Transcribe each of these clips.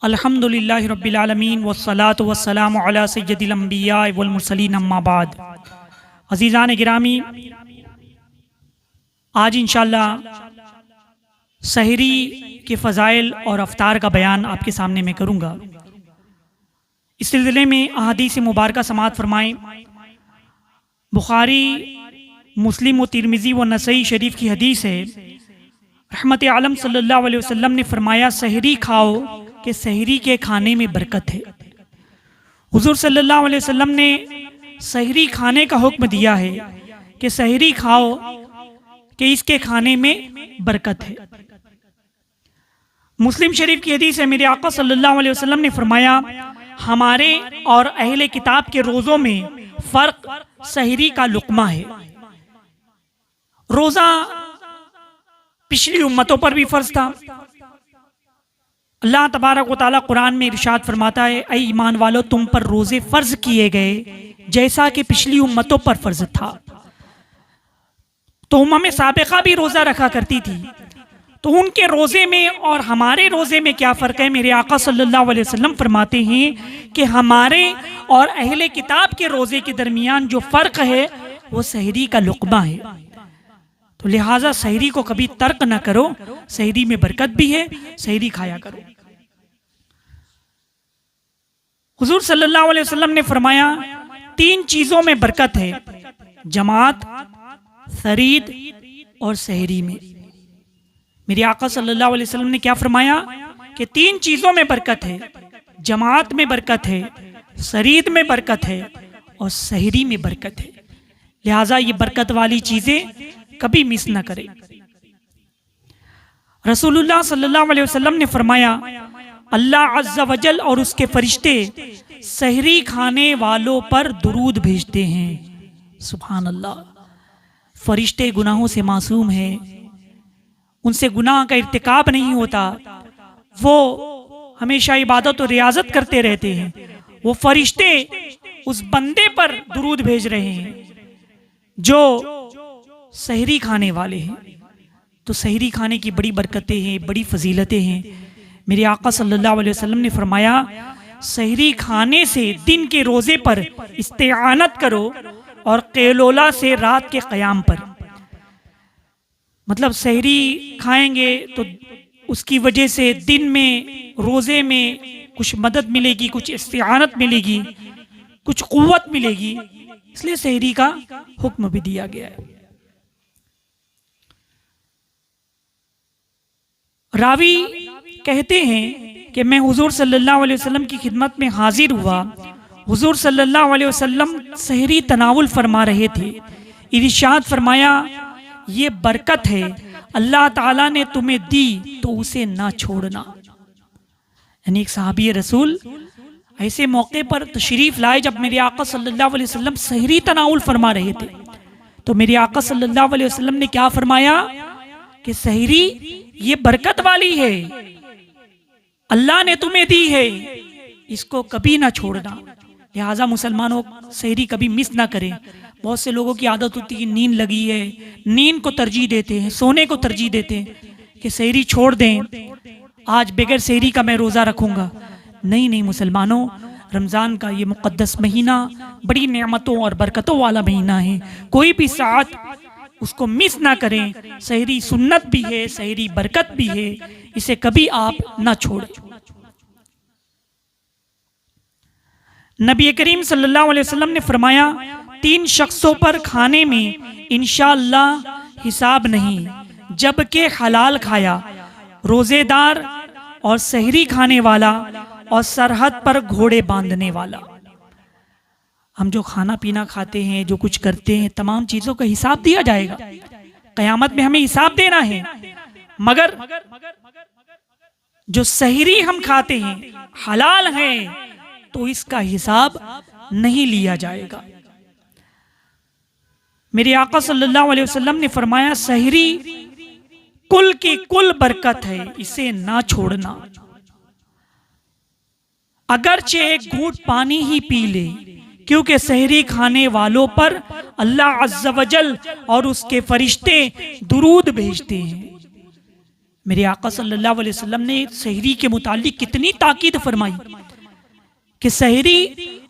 अल्हम्दुलिल्लाहि रब्बिल आलमीन वस्सलातु वस्सलामु अला सय्यदिल अंबिया वल मुरसलीन अम्मा बाद। अज़ीज़ान गिरामी, आज इंशाअल्लाह सहरी के फ़ज़ाइल और अफ्तार का बयान आपके सामने मैं करूँगा। इस सिलसिले में अहादीस मुबारका समाअत फरमाएँ। बुखारी, मुस्लिम व तिरमिज़ी व नसई शरीफ की हदीस है। रहमत आलम सल्लल्लाहु अलैहि वसल्लम ने फरमाया, सहरी खाओ कि सहरी के खाने में बरकत है। हुज़ूर सल्लल्लाहु अलैहि वसल्लम ने सहरी खाने का हुक्म दिया है कि सहरी खाओ कि इसके खाने में बरकत है। मुस्लिम शरीफ की हदीस है, मेरे आका सल्लल्लाहु अलैहि वसल्लम ने फरमाया, हमारे और अहले किताब के रोज़ों में फ़र्क सहरी का लुक़मा है। रोज़ा पिछली उम्मतों पर भी फ़र्ज था। अल्लाह तबारक व तआला कुरान में इरशाद फरमाता है, ऐ ईमान वालों, तुम पर रोज़े फ़र्ज किए गए जैसा कि पिछली उम्मतों पर फ़र्ज था। तो उम्म साबिक़ा भी रोज़ा रखा करती थी, तो उनके रोज़े में और हमारे रोज़े में क्या फ़र्क है? मेरे आका सल्लल्लाहु अलैहि वसल्लम फरमाते हैं कि हमारे और अहले किताब के रोज़े के दरमियान जो फ़र्क है वो सहरी का लुक़मा है। तो लिहाजा सहरी को कभी तर्क न करो, सहरी में बरकत भी है, सहरी खाया करो। हुज़ूर सल्लल्लाहु अलैहि वसल्लम ने फरमाया, तीन चीज़ों में बरकत है, जमात, सरीद और सहरी में। मेरे आका सल्लल्लाहु अलैहि वसल्लम ने क्या फरमाया कि तीन चीज़ों में बरकत है, जमात में बरकत है, सरीद में बरकत है और सहरी में बरकत है। लिहाजा ये बरकत वाली चीज़ें कभी मिस न करें। रसूलुल्लाह सल्लल्लाहु अलैहि वसल्लम ने फरमाया, अल्लाह अज़्ज़ा वजल और उसके फरिश्ते सहरी खाने वालों पर दुरूद भेजते हैं। सुभान अल्लाह। फरिश्ते गुनाहों से मासूम हैं, उनसे गुनाह का इर्तिकाब नहीं होता, वो हमेशा इबादत और रियाजत करते रहते हैं। वो फरिश्ते उस बंदे पर दुरूद भेज रहे हैं जो सहरी खाने वाले हैं। तो सहरी खाने की बड़ी बरकतें हैं, बड़ी फजीलतें हैं। मेरे आका सल्लल्लाहु अलैहि वसल्लम ने फरमाया, सहरी खाने से दिन के रोज़े पर इस्तिआनत करो और क़ैलूला से रात के क़याम पर। मतलब सहरी खाएंगे तो उसकी वजह से दिन में रोज़े में कुछ मदद मिलेगी, कुछ इस्तिआनत मिलेगी, कुछ क़ुव्वत मिलेगी, इसलिए सहरी का हुक्म भी दिया गया है। रावी कहते हैं कि मैं हुजूर सल्लल्लाहु अलैहि वसल्लम की खिदमत में हाजिर हुआ। हुजूर सल्लल्लाहु अलैहि वसल्लम सहरी तनावुल फरमा रहे थे। इरशाद फरमाया, ये बरकत है, अल्लाह ताला ने तुम्हें दी तो उसे ना छोड़ना। यानी एक सहाबी रसूल ऐसे मौके पर तशरीफ लाए जब मेरे आका सल्लल्लाहु अलैहि वसल्लम सहरी तनावुल फरमा रहे थे। तो मेरे आका सल्लल्लाहु अलैहि वसल्लम ने क्या फरमाया कि सहरी ये बरकत वाली है, अल्लाह ने तुम्हें दी है, इसको कभी ना छोड़ना। लिहाजा मुसलमानों सहरी कभी मिस ना करें। बहुत से लोगों की आदत होती है, नींद लगी है, नींद को तरजीह देते हैं, सोने को तरजीह देते हैं कि सहरी छोड़ दें, आज बगैर सहरी का मैं रोज़ा रखूंगा। नहीं नहीं मुसलमानों, रमज़ान का ये मुक़द्दस महीना बड़ी नेमतों और बरकतों वाला महीना है। कोई भी साथ उसको मिस ना करें। सहरी सुन्नत भी है, सहरी बरकत भी है, इसे कभी आप ना छोड़ें। नबी करीम सल्लल्लाहु अलैहि वसल्लम ने फरमाया, तीन शख्सों पर खाने में इंशाअल्लाह हिसाब नहीं, जबकि हलाल खाया, रोजेदार और सहरी खाने वाला और सरहद पर घोड़े बांधने वाला। हम जो खाना पीना खाते हैं, जो कुछ करते हैं, तमाम चीज़ों का हिसाब दिया जाएगा। क़यामत में हमें हिसाब देना है। मगर जो सहरी हम खाते हैं, हलाल है, तो इसका हिसाब नहीं लिया जाएगा। मेरे आका सल्लल्लाहु अलैहि वसल्लम ने फरमाया, सहरी कुल की कुल बरकत है, इसे ना छोड़ना। अगरचे एक घूंट पानी ही पी ले, क्योंकि सहरी खाने वालों पर अल्लाह अज़्ज़ा वजल और उसके फरिश्ते दुरूद भेजते हैं। मेरे आका सल्लल्लाहु अलैहि वसल्लम ने सहरी के मुतालिक कितनी ताकीद फरमाई कि सहरी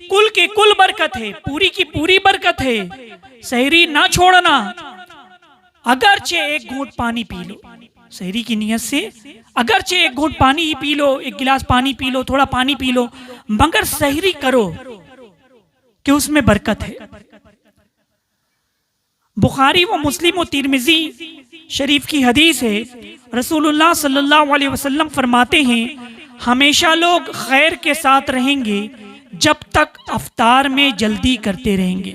कुल के कुल बरकत है, पूरी की पूरी बरकत है, सहरी ना छोड़ना। अगरचे एक घूंट पानी पी लो, सहरी की नियत से अगरचे एक घूंट पानी ही पी लो, एक गिलास पानी पी लो, थोड़ा पानी पी लो, मगर सहरी करो कि उसमें बरकत है। बुखारी व मुस्लिम व तिरमिजी शरीफ की हदीस है, रसूलुल्लाह सल्लल्लाहु अलैहि वसल्लम फरमाते हैं, हमेशा लोग खैर के साथ रहेंगे जब तक अफ्तार में जल्दी करते रहेंगे।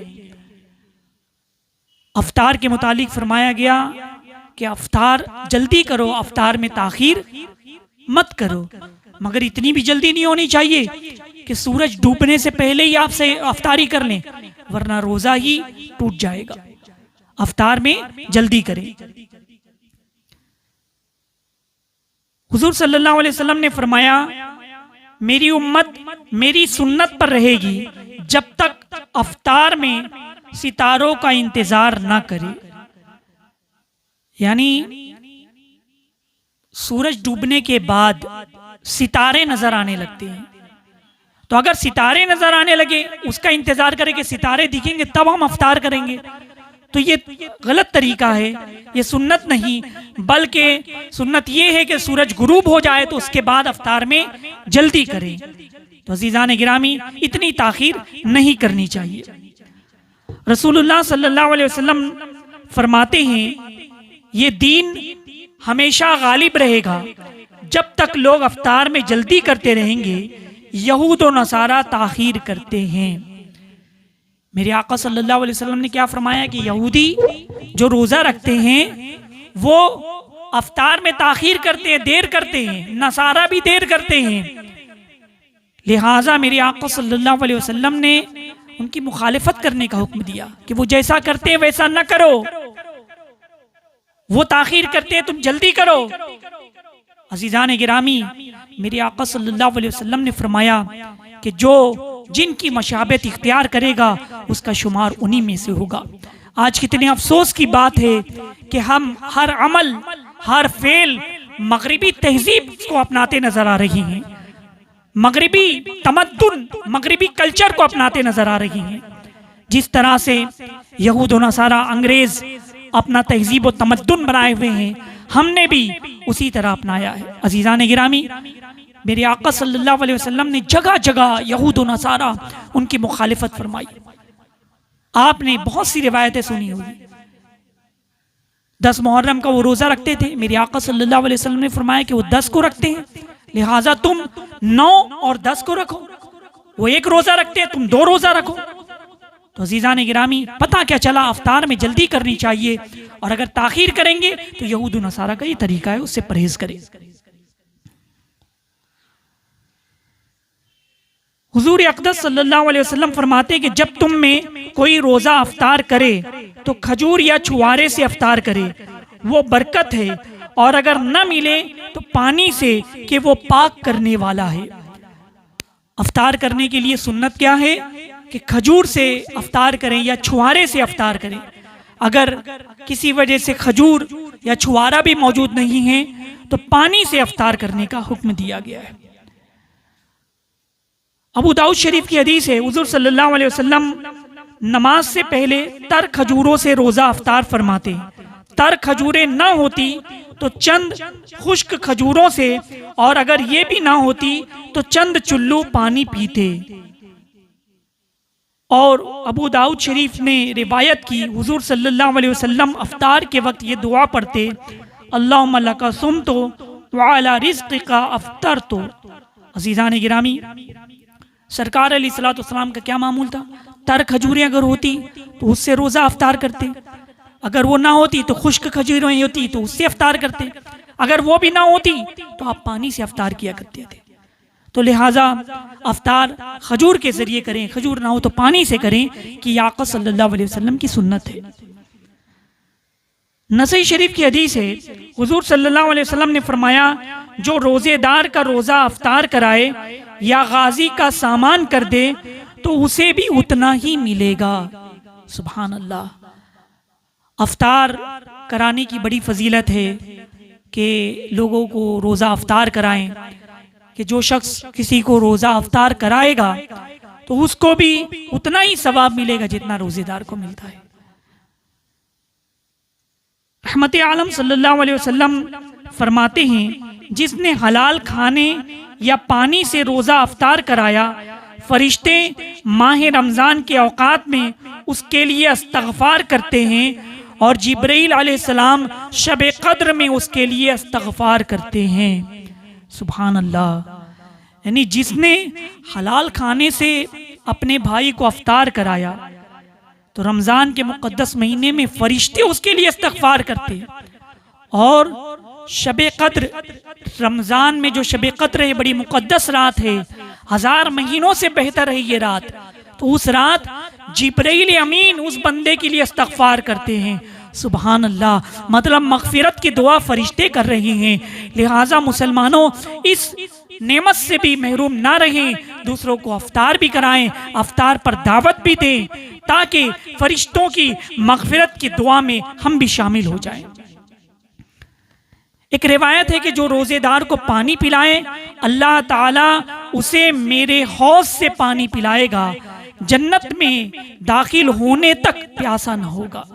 अफ्तार के मुतालिक फरमाया गया कि अफ्तार जल्दी करो, अफ्तार में ताखीर मत करो, मगर इतनी भी जल्दी नहीं होनी चाहिए कि सूरज डूबने से पहले ही आपसे अफ्तारी कर लें, वरना रोजा ही टूट जाएगा। अफ्तार में जल्दी करें। हुजूर सल्लल्लाहु अलैहि वसल्लम ने फरमाया, मेरी उम्मत मेरी सुन्नत पर रहेगी जब तक अफ्तार में सितारों का इंतजार ना करे। यानी सूरज डूबने के बाद सितारे नजर आने लगते हैं, तो अगर सितारे नजर आने लगे उसका इंतजार करें कि सितारे दिखेंगे तब हम अफ्तार करेंगे, तो ये गलत तरीका है, ये सुन्नत नहीं, बल्कि सुन्नत ये है कि सूरज गुरूब हो जाए तो उसके बाद अफ्तार में जल्दी करें। तो अज़ीज़ान गिरामी, इतनी ताखीर नहीं करनी चाहिए। रसूलुल्लाह सल्लल्लाहु अलैहि वसल्लम फरमाते हैं, ये दीन हमेशा गालिब रहेगा जब तक लोग अफ्तार में जल्दी करते रहेंगे, यहूद और नसारा ताखीर करते हैं। मेरे आका सल्लल्लाहु अलैहि वसल्लम ने क्या फरमाया कि यहूदी जो रोजा रखते हैं वो अफ्तार में ताखीर करते हैं, देर करते हैं, नसारा भी देर करते हैं। लिहाजा मेरे आका सल्लल्लाहु अलैहि वसल्लम ने उनकी मुखालिफत करने का हुक्म दिया कि वो जैसा करते हैं वैसा न करो, वो ताखीर करते हैं तुम जल्दी करो। अज़ीज़ान गिरामी, मेरे आका सल्लल्लाहु अलैहि वसल्लम ने फरमाया कि जो जिनकी मशाबत इख्तियार करेगा उसका शुमार उन्हीं में से होगा। आज कितने अफसोस की बात है कि हम हर अमल, हर फेल मगरिबी तहजीब को अपनाते नजर आ रही हैं, मगरिबी तमद्दुन, मगरिबी कल्चर को अपनाते नजर आ रही हैं। जिस तरह से यहूद और नसारा अंग्रेज अपना तहजीब और तमद्दुन बनाए हुए हैं, हमने भी उसी तरह अपनाया है। अज़ीज़ान गिरामी, मेरे आका सल्लल्लाहु अलैहि वसल्लम ने जगह जगह यहूद और नसारा उनकी मुखालिफत फरमाई। आपने बहुत सी रिवायतें सुनी होगी, 10 मुहर्रम का वो रोजा रखते थे, मेरे आका सल्लल्लाहु अलैहि वसल्लम ने फरमाया कि वो 10 को रखते हैं, लिहाजा तुम 9 और 10 को रखो। वो 1 रोजा रखते हैं, तुम 2 रोजा रखो। तो अज़ीज़ान गिरामी, पता क्या चला, अफ्तार में जल्दी करनी चाहिए, और अगर ताखीर करेंगे तो यहूद और नसारा का ये तरीका है, उससे परहेज करें। हुजूर अक़दस सल्लल्लाहु अलैहि वसल्लम फरमाते हैं कि जब तुम में कोई रोजा अफ्तार करे तो खजूर या छुआरे से अफ्तार करे, वो बरकत है, और अगर न मिले तो पानी से कि वो पाक करने वाला है। अफ्तार करने के लिए सुन्नत क्या है कि खजूर से अफ्तार करें या छुआरे से अफ्तार करें। अगर किसी वजह से खजूर या छुआरा भी मौजूद नहीं है तो पानी से अफ्तार करने का हुक्म दिया गया है। अबू दाऊद शरीफ की हदीस है, हुजूर सल्लल्लाहु अलैहि वसल्लम नमाज से पहले तर खजूरों से रोजा अफ्तार फरमाते। तर खजूरें ना होती तो चंद खुश्क खजूरों से, और अगर ये भी ना होती तो चंद चुल्लू पानी पीते। और अबू दाऊद शरीफ ने रिवायत की, हुजूर सल्लल्लाहु अलैहि वसल्लम अफ्तार के वक्त ये दुआ पढ़ते, अल्लाहुम्मा लका सुम्तु व अला रिज़्क़िका अफ्तरतु। अज़ीज़ान गिरामी, सरकार अलैहिस्सलातु वस्सलाम का क्या मामूल था, तर खजूरें अगर होती तो उससे रोज़ा अफ्तार करते, अगर वो ना होती तो खुश्क खजूरें होती तो उससे अफ्तार करते, अगर वो भी ना होती तो आप पानी से अफ्तार किया करते थे। तो लिहाजा अफ्तार खजूर के जरिए करें, खजूर ना हो तो पानी से करें, कि आका सल्लल्लाहु अलैहि वसल्लम की सुन्नत है। नसई शरीफ की हदीस है, हुजूर सल्लल्लाहु अलैहि वसल्लम ने फरमाया, जो रोजेदार का रोजा अफ्तार कराए या गाजी का सामान कर दे तो उसे भी उतना ही मिलेगा। सुभान अल्लाह। अफ्तार कराने की बड़ी फजीलत है, कि लोगों को रोज़ा अफ्तार कराएं, कि जो शख्स किसी को रोज़ा अफ्तार कराएगा तो उसको भी उतना ही सवाब मिलेगा जितना रोज़ेदार को मिलता है। रहमत आलम सल्लल्लाहु अलैहि वसल्लम फरमाते हैं, जिसने हलाल खाने या पानी से रोज़ा अफ्तार कराया, फरिश्ते माह रमज़ान के औकात में उसके लिए इस्तग़फ़ार करते हैं और जिब्रील अलैहिस्सलाम शब क़द्र में उसके लिए इस्तग़फ़ार करते हैं। सुभान अल्लाह। यानी जिसने हलाल खाने से अपने भाई को अफ्तार कराया तो रमज़ान के मुक़द्दस महीने में फरिश्ते उसके लिए इस्तग़फ़ार करते हैं, और शब क़द्र, रमज़ान में जो शब क़द्र है बड़ी मुक़द्दस रात है, 1000 महीनों से बेहतर है ये रात, तो उस रात जिब्रील अमीन उस बंदे के लिए इस्तग़फ़ार करते हैं। सुभान अल्लाह। मतलब मग़फ़िरत की दुआ फरिश्ते कर रहे हैं। लिहाजा मुसलमानों इस नेमत से भी महरूम ना रहें, दूसरों को अफ्तार भी कराएं, अफ्तार पर दावत भी दें, ताकि फरिश्तों की मग़फ़िरत की दुआ में हम भी शामिल हो जाएं। एक रिवायत है कि जो रोज़ेदार को पानी पिलाए, अल्लाह ताला उसे मेरे हौज़ से पानी पिलाएगा, जन्नत में दाखिल होने तक प्यासा न होगा।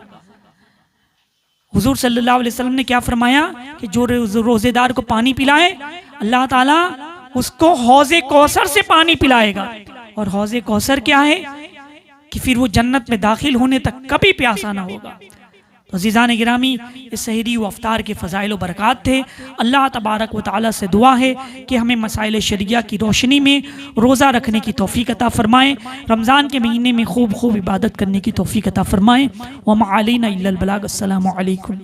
हुजूर सल्लल्लाहु अलैहि वसल्लम ने क्या फरमाया कि जो रोज़ेदार को पानी पिलाए, अल्लाह ताला उसको हौज़े कौसर से पानी पिलाएगा। और हौज़े कौसर क्या है कि फिर वो जन्नत में दाखिल होने तक कभी प्यासा ना होगा। तो अज़ीज़ान गिरामी, इस सहरी व अफ्तार के फ़ज़ाइल व बरक़ात थे। अल्लाह तबारक व तआला से दुआ है कि हमें मसाइल शरिया की रोशनी में रोज़ा रखने की तौफ़ीक़ अता फ़रमाएँ, रमज़ान के महीने में खूब खूब इबादत करने की तौफ़ीक़ अता फ़रमाएँ। व मा अलैना इल्लल बलाग। अस्सलामु अलैकुम।